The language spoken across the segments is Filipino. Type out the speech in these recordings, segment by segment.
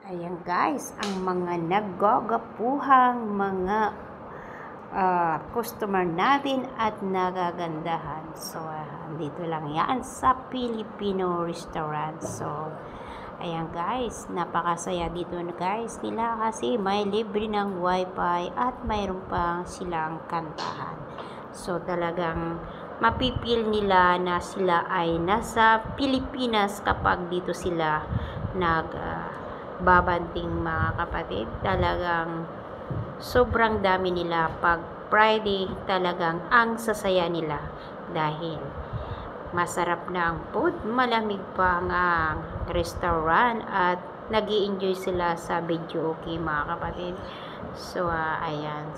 Ayan guys, ang mga naggagapuhang mga customer natin at nagagandahan. So, dito lang yan sa Filipino restaurant. So, ayan guys, napakasaya dito guys nila kasi may libre ng wifi at mayroon pang silang kantahan. So, talagang mapipil nila na sila ay nasa Pilipinas kapag dito sila babanting mga kapatid. Talagang sobrang dami nila pag Friday, talagang ang sasaya nila dahil masarap na ang food, malamig pa ang restaurant at nag-i-enjoy sila sa video okay mga kapatid. So ayan,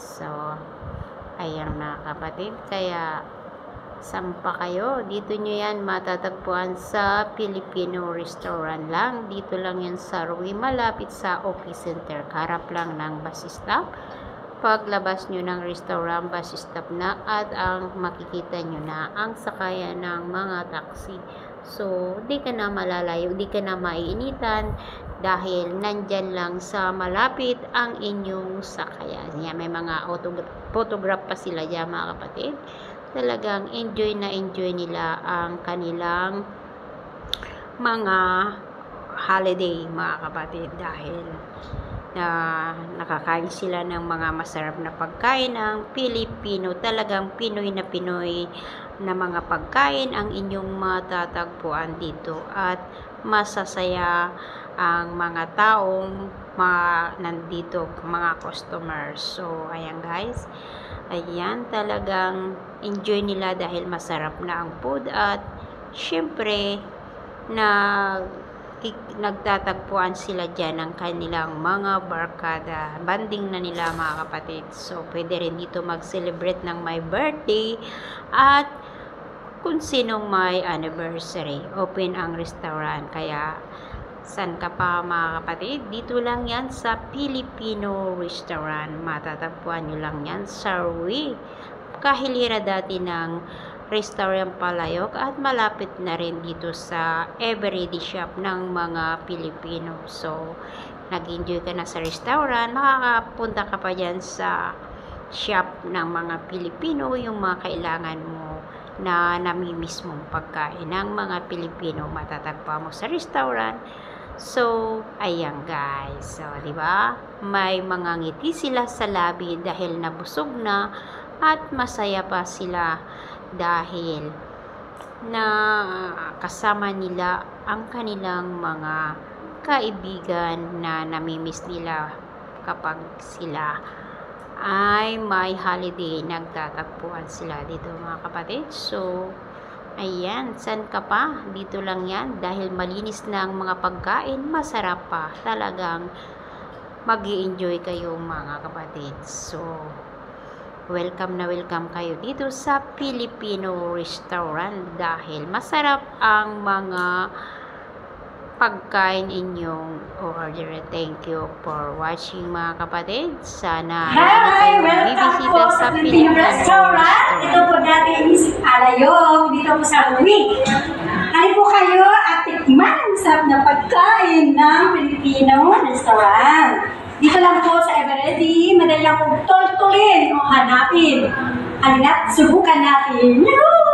ayan mga kapatid, kaya sampa kayo, dito nyo yan matatagpuan sa Filipino restaurant lang. Dito lang yan sa Rui, malapit sa office center, harap lang ng bus stop. Paglabas nyo ng restaurant, bus stop na at ang makikita nyo na ang sakayan ng mga taxi. So di ka na malalayo, di ka na maiinitan dahil nandyan lang sa malapit ang inyong sakayan. Yan, may mga photograph pa sila dyan mga kapatid. Talagang enjoy na enjoy nila ang kanilang mga holiday mga kapatid dahil nakakain sila ng mga masarap na pagkain ng Pilipino. Talagang Pinoy na Pinoy na mga pagkain ang inyong matatagpuan dito at masasaya ang mga taong nandito, mga customers. So ayan guys, ayan, talagang enjoy nila dahil masarap na ang food at syempre nagtatagpuan sila dyan ng kanilang mga barkada. Banding na nila mga kapatid. So pwede rin dito mag-celebrate ng my birthday at kung sinong may anniversary. Open ang restaurant, kaya san ka pa mga kapatid? Dito lang yan sa Filipino restaurant. Matatagpuan nyo lang yan sa Rui, kahilira dati ng restaurant Palayok at malapit na rin dito sa everyday shop ng mga Pilipino. So nag-enjoy ka na sa restaurant, makakapunta ka pa dyan sa shop ng mga Pilipino, yung mga kailangan mo na namimiss mong pagkain ng mga Pilipino, matatagpuan mo sa restaurant. So ayan guys, so di ba, may mga ngiti sila sa labi dahil nabusog na at masaya pa sila dahil na kasama nila ang kanilang mga kaibigan na namimiss nila kapag sila ay may holiday, nagtatagpuan sila dito mga kapatid. So ayan, san ka pa? Dito lang yan dahil malinis na ang mga pagkain, masarap pa. Talagang mag-i-enjoy kayo mga kapatid. So welcome na welcome kayo dito sa Filipino restaurant dahil masarap ang mga pagkain inyong order. Thank you for watching mga kapatid. Sana hi! Welcome po sa Filipino restaurant. Ito po natin is Palayok dito po sa Rui. Halika po kayo at tikman ang sarap na pagkain ng Filipino restaurant. Dito lang po sa Everready, madali lang po tultulin o hanapin. Halina't subukan natin. Yahoo!